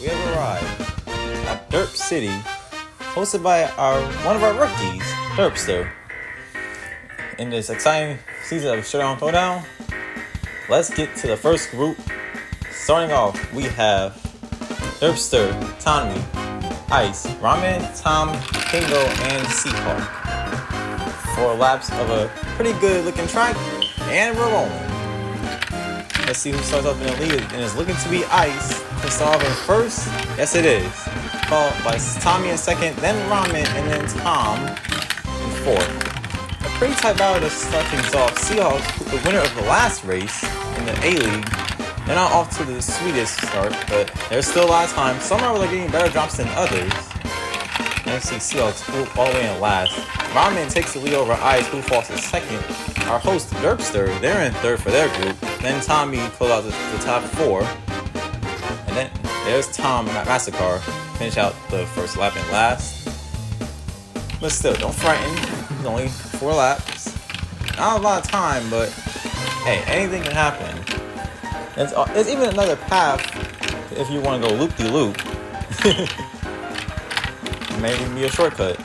we have arrived at Derp City, hosted by one of our rookies, Derpster. In this exciting season of Showdown, Throwdown, let's get to the first group. Starting off, we have Derpster, Tommy, Ice, Ramen, Tom, Kingo, and Seahawk. 4 laps of a pretty good looking track, and we're rolling. Let's see who starts off in the lead, and it's looking to be Ice to start off in first. Yes, it is. Followed by Tommy in second, then Ramen, and then Tom in fourth. A pretty tight battle to start things off. Seahawks, the winner of the last race in the A-League, they're not off to the sweetest start, but there's still a lot of time. Some are getting better drops than others. And see Seahawks all the way in last. Ramen takes the lead over Ice, who falls to second. Our host, Derpster, they're in third for their group. Then Tommy close out the top 4. And then there's Tom Massacre, finish out the first lap in last. But still, don't frighten. It's only 4 laps. Not a lot of time, but hey, anything can happen. There's even another path if you want to go loop-de-loop. Maybe be a shortcut.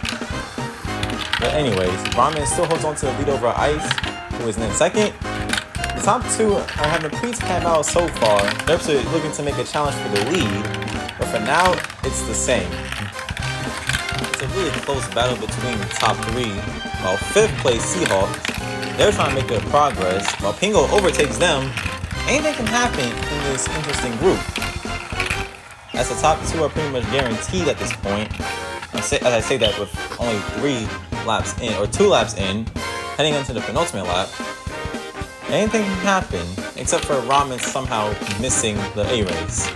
But anyways, Ramen still holds on to the lead over Ice, who is in second. The top 2 are having a pretty tight battle so far. Derps are looking to make a challenge for the lead, but for now, it's the same. It's a really close battle between the top 3. While 5th place Seahawks, they're trying to make good progress. While Pingo overtakes them, anything can happen in this interesting group, as the top 2 are pretty much guaranteed at this point. As I say that with only 3 laps in, or 2 laps in, heading into the penultimate lap. Anything can happen, except for Ramen somehow missing the A-race.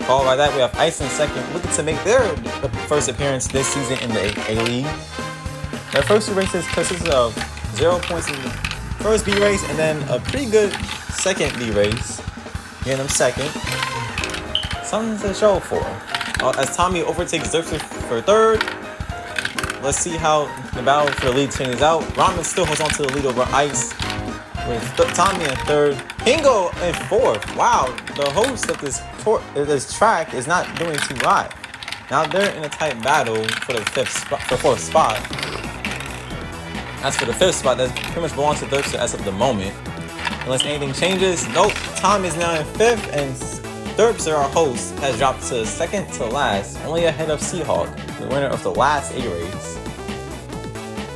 Followed by that, we have Ice in second, looking to make their first appearance this season in the A-League. Their first 2 races consisted of 0 points in the first B race, and then a pretty good second B race, getting them second. Something to show for. As Tommy overtakes Derpster for third, let's see how the battle for the lead changes out. Ramen still holds on to the lead over Ice, with Tommy in third, Kingo in fourth. Wow, the host of this track is not doing too hot. Now they're in a tight battle for the 4th spot. As for the 5th spot, that pretty much belongs to Derpster as of the moment. Unless anything changes, nope. Tom is now in 5th, and Derpster, our host, has dropped to second to last, only ahead of Seahawk, the winner of the last A-race.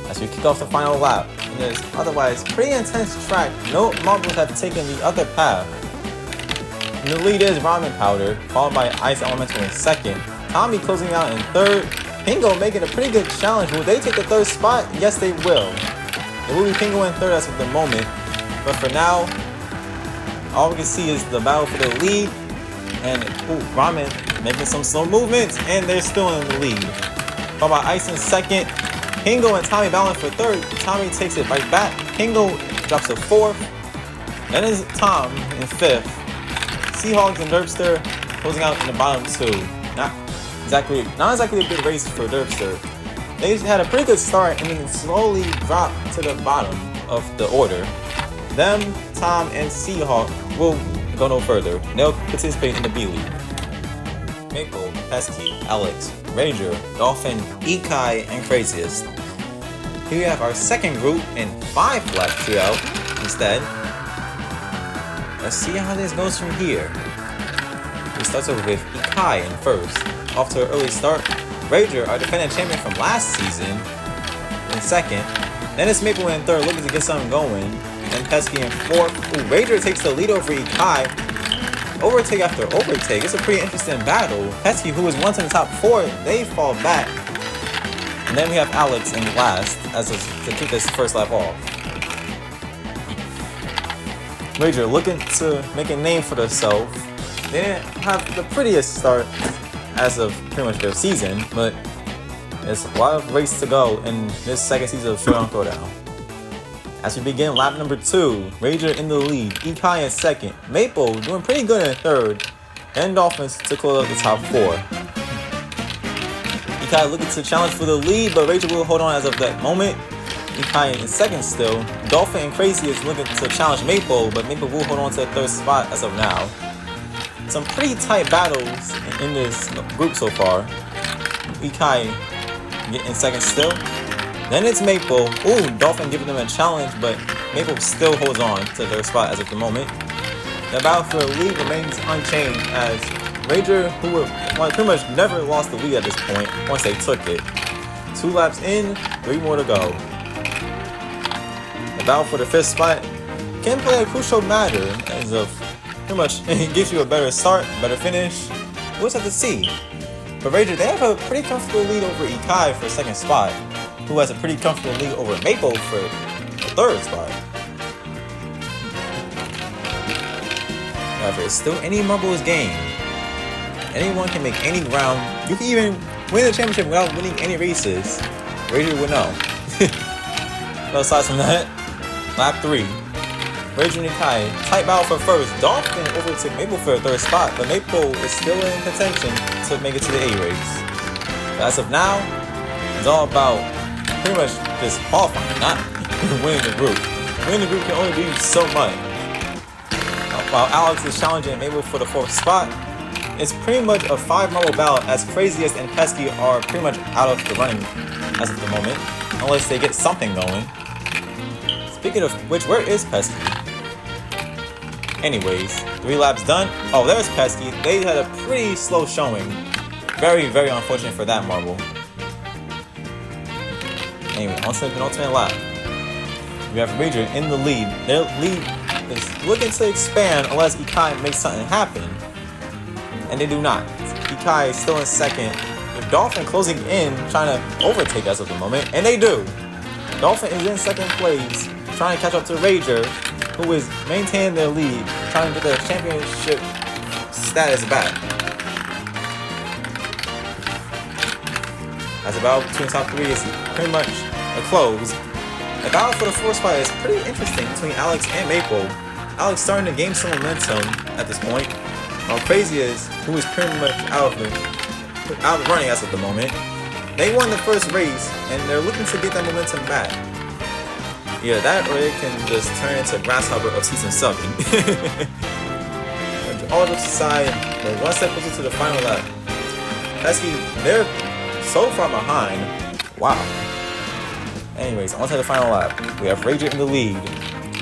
As we kick off the final lap, in this otherwise pretty intense track, no marbles have taken the other path. And the lead is Ramen Powder, followed by Ice Elemental in second. Tommy closing out in third. Pingo making a pretty good challenge. Will they take the 3rd spot? Yes, they will. It will be Pingo in third as of the moment. But for now, all we can see is the battle for the lead. And Ramen making some slow movements, and they're still in the lead. Followed by Ice in second. Kingo and Tommy battling for third. Tommy takes it right back. Kingo drops to 4th. Then is Tom in 5th. Seahawks and Derpster closing out in the bottom 2. Not exactly a good race for Derpster. They had a pretty good start and then slowly dropped to the bottom of the order. Them, Tom, and Seahawk will go no further. They'll participate in the B-League. Maple, Pesky, Alex, Rager, Dolphin, Ikai, and Craziest. Here we have our second group and 5 left to go instead. Let's see how this goes from here. We start over with Ikai in first. Off to an early start. Rager, our defending champion from last season, in second. Then it's Maple in third, looking to get something going. And Pesky in fourth. Rager takes the lead over Ikai. Overtake after overtake. It's a pretty interesting battle. Pesky, who was once in the top 4, they fall back. And then we have Alex in last to kick this first lap off. Rager looking to make a name for themselves. They didn't have the prettiest start as of pretty much their season, but there's a lot of race to go in this second season of Showdown Throwdown. As we begin lap number 2, Rager in the lead, Ikai in second, Maple doing pretty good in third, and Dolphins to close out the top 4. Ikai looking to challenge for the lead, but Rager will hold on as of that moment. Ikai in second still. Dolphin and Crazy is looking to challenge Maple, but Maple will hold on to the 3rd spot as of now. some pretty tight battles in this group so far. Ikai getting second still. Then it's Maple. Ooh, Dolphin giving them a challenge, but Maple still holds on to their spot as of the moment. The battle for the lead remains unchanged as Rager, who pretty much never lost the lead at this point once they took it. 2 laps in, 3 more to go. The battle for the 5th spot can play a crucial matter as of pretty much it gives you a better start, better finish. We'll just have to see. But Rager, they have a pretty comfortable lead over Ikai for 2nd spot, who has a pretty comfortable lead over Maple for the 3rd spot. However, it's still any marbles game. Anyone can make any round. You can even win the championship without winning any races. Rager would know. But aside from that, lap 3. Rager and Ikai, tight battle for first. Dolphin overtook Maple for the 3rd spot, but Maple is still in contention to make it to the A race. But as of now, it's all about pretty much just qualifying, not winning the group. Winning the group can only do so much. While Alex is challenging Maple for the 4th spot, it's pretty much a 5 marble battle as Craziest and Pesky are pretty much out of the running as of the moment, unless they get something going. Speaking of which, where is Pesky? Anyways, 3 laps done. Oh, there's Pesky. They had a pretty slow showing. Very, very unfortunate for that marble. Anyway, on to the penultimate lap. We have Rager in the lead. Their lead is looking to expand unless Ikai makes something happen. And they do not. Ikai is still in 2nd. With Dolphin closing in, trying to overtake as of the moment. And they do. Dolphin is in 2nd place, trying to catch up to Rager, who is maintaining their lead, trying to get their championship status back. As the battle between top 3 is pretty much a close. The battle for the 4th spot is pretty interesting between Alex and Maple. Alex starting to gain some momentum at this point, while Craziest, who is pretty much out of the running as of the moment. They won the 1st race, and they're looking to get that momentum back. Yeah, that or it can just turn into Grasshopper of Season 7. All jokes aside, they're 1 step closer to the final lap. Pesky, they're so far behind. Wow. Anyways, on to the final lap. We have Rager in the lead,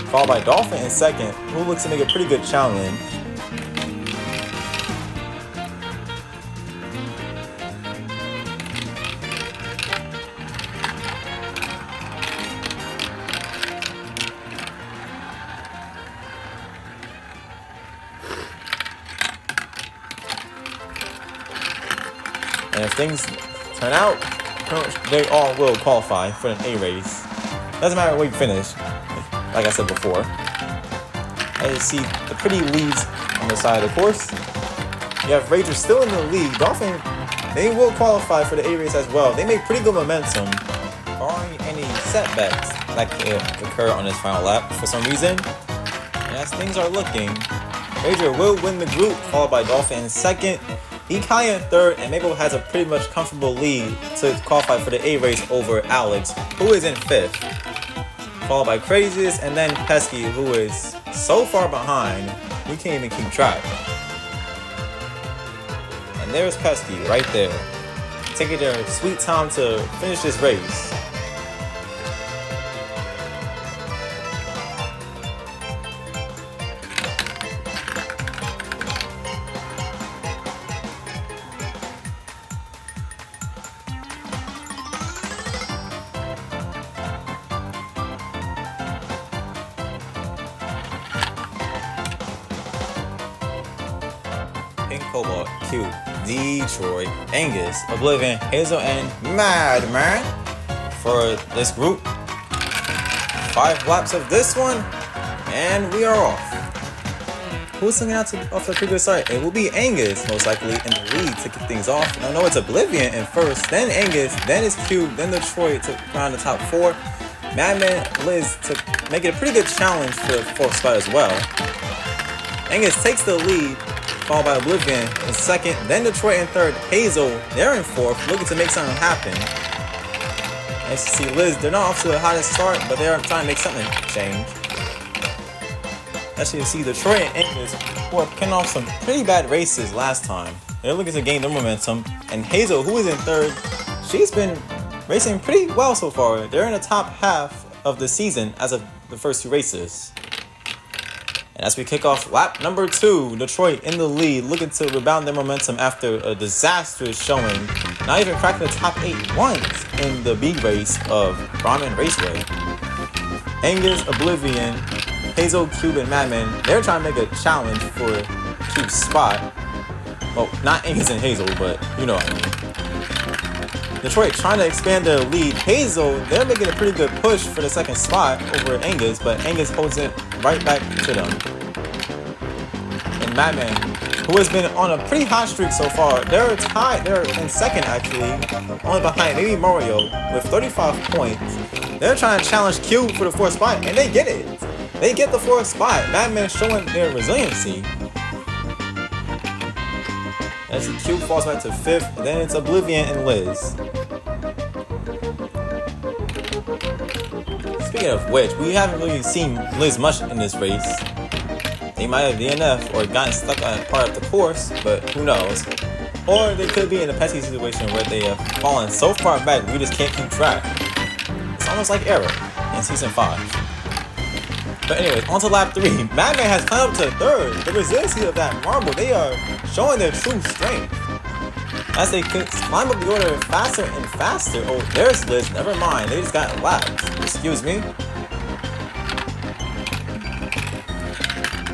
followed by Dolphin in 2nd, who looks to make a pretty good challenge. And if things turn out, they all will qualify for an A race. Doesn't matter where you finish, like I said before. As you see the pretty leads on the side of the course. You have Rager still in the lead. Dolphin, they will qualify for the A race as well. They make pretty good momentum, barring any setbacks that could occur on this final lap for some reason. And as things are looking, Rager will win the group, followed by Dolphin in 2nd. Ikai in 3rd, and Maple has a pretty much comfortable lead to qualify for the A race over Alex, who is in 5th. Followed by Craziest, and then Pesky, who is so far behind, we can't even keep track. And there's Pesky right there, taking their sweet time to finish this race. Pink Cobalt, Q, Detroit, Angus, Oblivion, Hazel, and Madman for this group. 5 laps of this one, and we are off. Who's looking out off the previous start? It will be Angus, most likely, in the lead to kick things off. I know it's Oblivion in 1st, then Angus, then it's Q, then Detroit to round the top 4. Madman, Liz to make it a pretty good challenge for the 4th spot as well. Angus takes the lead, followed by Oblivion in 2nd, then Detroit in 3rd, Hazel, they're in 4th, looking to make something happen. As you see Liz, they're not off to the hottest start, but they're trying to make something change. As you see Detroit and Angus who are kicking off some pretty bad races last time. They're looking to gain their momentum. And Hazel, who is in third, she's been racing pretty well so far. They're in the top half of the season as of the first 2 races. And as we kick off lap number 2, Detroit in the lead, looking to rebound their momentum after a disastrous showing. Not even cracking the top 8 once in the B race of Brahman Raceway. Angus, Oblivion, Hazel, Cube, and Madman, they're trying to make a challenge for Cube's spot. Well, not Angus and Hazel, but you know what I mean. Detroit trying to expand their lead. Hazel, they're making a pretty good push for the second spot over Angus, but Angus holds it right back to them. And Madman, who has been on a pretty hot streak so far, they're tied. They're in second, actually, only behind maybe Mario with 35 points. They're trying to challenge Cube for the 4th spot, and they get it. They get the 4th spot. Madman showing their resiliency. As the Cube falls back to 5th, then it's Oblivion and Liz. Speaking of which, we haven't really seen Liz much in this race. They might have DNF or gotten stuck on part of the course, but who knows. Or they could be in a pesky situation where they have fallen so far back we just can't keep track. It's almost like Error in Season 5. But anyways, on to lap 3. Madman has climbed up to 3rd. The resiliency of that marble, they are showing their true strength. As they climb up the order faster and faster. Oh, there's Liz. Never mind. They just got lapped. Excuse me.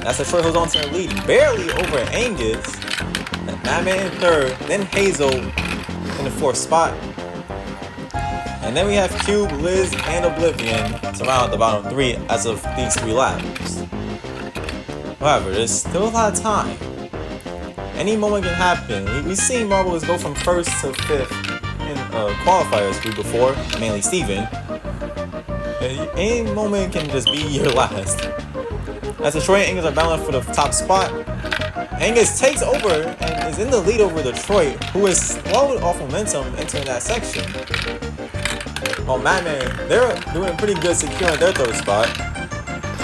As Detroit holds on to the lead, barely over Angus. Madman in 3rd. Then Hazel in the 4th spot. And then we have Cube, Liz, and Oblivion to round out the bottom 3 as of these 3 laps. However, there's still a lot of time. Any moment can happen. We've seen marbles go from 1st to 5th in qualifiers group before, mainly Steven. Any moment can just be your last. As Detroit and Angus are battling for the top spot, Angus takes over and is in the lead over Detroit, who is slowed off momentum entering that section. While Madman, they're doing pretty good securing their 3rd spot.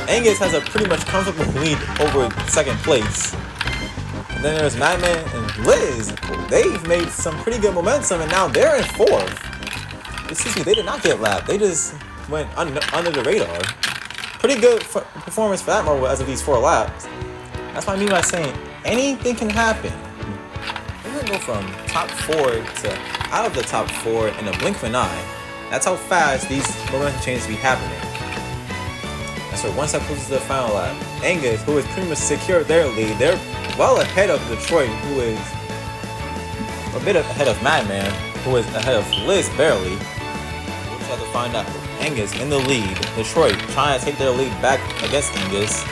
Angus has a pretty much comfortable lead over 2nd place. And then there's Madman and Liz. They've made some pretty good momentum and now they're in 4th. Excuse me, they did not get lapped. They just went under the radar. Pretty good performance for that marble as of these 4 laps. That's what I mean by saying anything can happen. We're going to go from top 4 to out of the top 4 in a blink of an eye. That's how fast these momentum changes be happening. And so once that closes to the final lap, Angus, who has pretty much secured their lead, they're well ahead of Detroit, who is a bit ahead of Madman, who is ahead of Liz barely. We'll just have to find out. Angus in the lead, Detroit trying to take their lead back against Angus.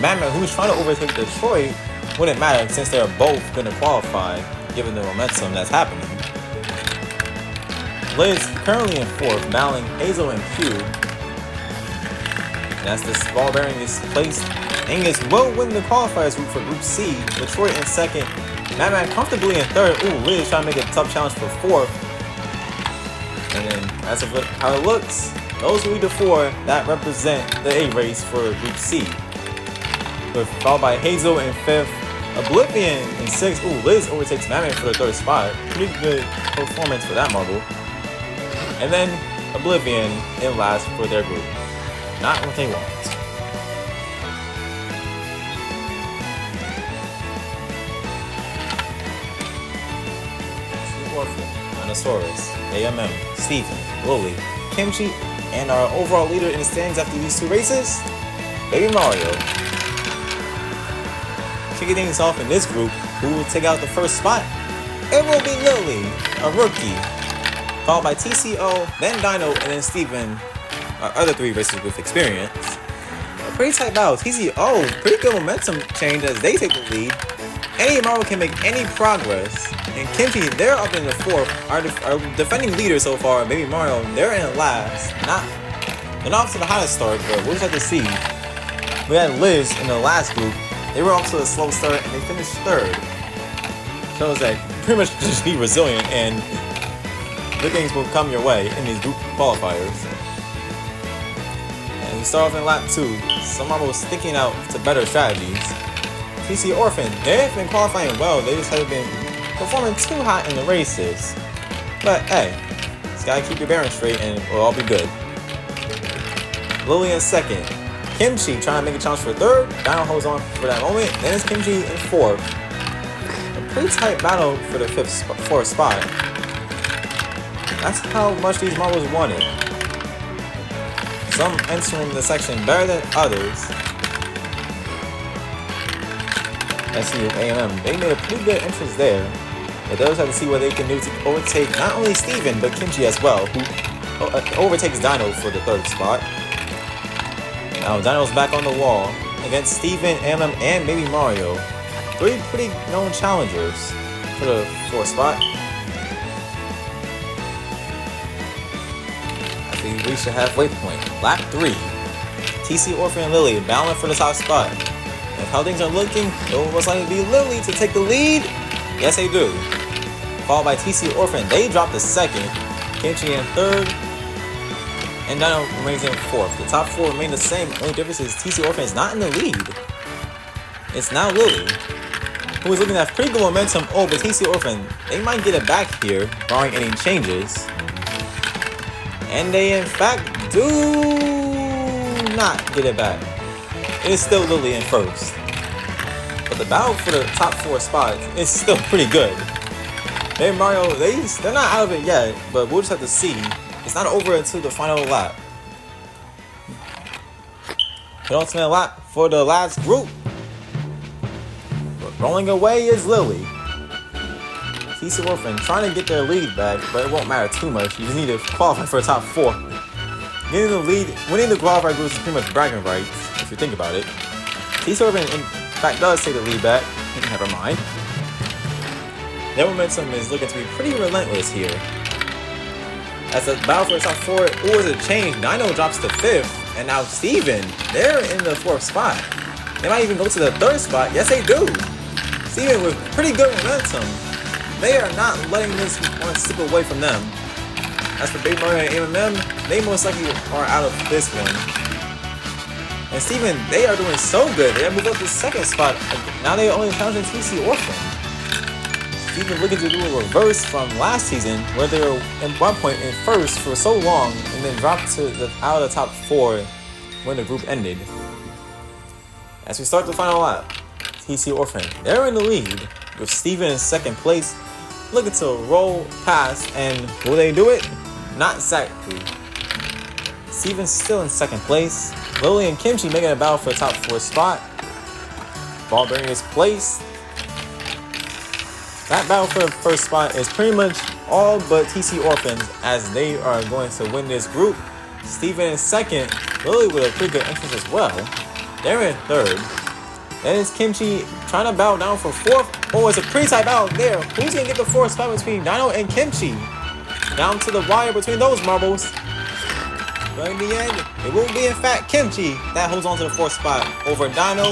Madman, who's trying to overtake Detroit, wouldn't matter since they're both going to qualify given the momentum that's happening. Liz currently in 4th, battling Hazel and Cube. And as this ball bearing is placed, Angus will win the qualifiers group for Group C. Detroit in 2nd, Madman comfortably in 3rd. Ooh, Liz trying to make a tough challenge for 4th. And then as of how it looks, those will be the 4 that represent the A race for Group C. Followed by Hazel in 5th, Oblivion in 6th. Ooh, Liz overtakes Madman for the 3rd spot. Pretty good performance for that marble. And then Oblivion in last for their group. Not what they want. Dinosaurus, AMM, Steven, Lily, Kimchi, and our overall leader in the standings after these 2 races, Baby Mario. Kicking things off in this group, who will take out the 1st spot? It will be Lily, a rookie. Followed by TCO, then Dino, and then Steven, our other 3 racers with experience. A pretty tight battle. TCO, pretty good momentum change as they take the lead. Any Marvel can make any progress. And Kimchi, they're up in the 4th, are defending leaders so far. Baby Mario, they're in last. They're not off to the hottest start, but we'll just have to see. We had Liz in the last group. They were off to a slow start and they finished 3rd. Shows that pretty much just be resilient and good things will come your way in these group qualifiers. And we start off in lap 2. Some marbles sticking out to better strategies. TC Orphan, they've been qualifying well, they just haven't been performing too hot in the races. But hey, just gotta keep your bearings straight and we'll all be good. Lily in second. Kimchi trying to make a challenge for third. Dino holds on for that moment. Then it's Kimchi in fourth. A pretty tight battle for the fourth spot. That's how much these marbles wanted. Some entering the section better than others. Let's see A&M. They made a pretty good entrance there. But those have to see what they can do to overtake not only Steven, but Kimchi as well, who overtakes Dino for the third spot. Now Dino's back on the wall against Steven, A&M, and maybe Mario. Three pretty known challengers for the fourth spot. As we reach the halfway point, lap 3. TC Orphan and Lily battling for the top spot. If how things are looking, it will most likely be Lily to take the lead. Yes, they do. Followed by TC Orphan, they drop the second. Kimchi in third. And Dino remains in fourth. The top four remain the same. The only difference is TC Orphan is not in the lead. It's now Lily, who is looking at pretty good momentum. Oh, but TC Orphan, they might get it back here, barring any changes. And they, in fact, do not get it back. It is still Lily in first. But the battle for the top four spots is still pretty good. Hey Mario, they're not out of it yet, but we'll just have to see. It's not over until the final lap. Penultimate lap for the last group. But rolling away is Lily. TC Orphan trying to get their lead back, but it won't matter too much. You just need to qualify for the top four. Getting the lead, winning the qualifier group is pretty much bragging rights, if you think about it. TC Orphan, in fact, does take the lead back. Never mind. Their momentum is looking to be pretty relentless here. As the battle for the top four, or is it change? Dino drops to fifth, and now Steven, they're in the fourth spot. They might even go to the third spot. Yes, they do. Steven with pretty good momentum. They are not letting this one slip away from them. As for Big Mario and M&M, they most likely are out of this one. And Steven, they are doing so good. They have moved up to second spot. Now they are only challenging TC Orphan. Steven looking to do a reverse from last season, where they were at one point in first for so long, and then dropped to out of the top four when the group ended. As we start the final lap, TC Orphan, they're in the lead, with Steven in second place, looking to roll past, and will they do it? Not exactly. Steven's still in second place. Lily and Kimchi making a battle for the top four spot. Ball bearing is placed. That battle for the first spot is pretty much all but TC Orphans, as they are going to win this group. Steven in second, Lily with a pretty good entrance as well. They're in third. Then it's Kimchi trying to battle down for fourth. Oh, it's a pretty tight battle there. Who's going to get the fourth spot between Dino and Kimchi? Down to the wire between those marbles. But in the end, it will be in fact Kimchi that holds on to the fourth spot over Dino,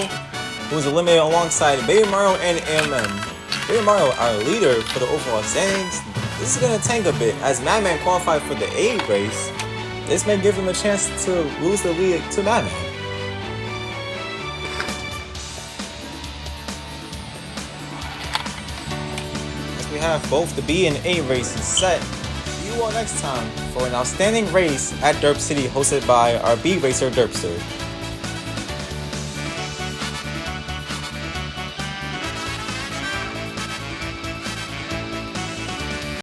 who's eliminated alongside Baby Mario and M&M. Baby Mario, our leader for the overall standings. This is going to tank a bit as Madman qualified for the A race. This may give him a chance to lose the lead to Madman. As we have both the B and A races set, see you all next time for an outstanding race at Derp City hosted by our B racer Derpster.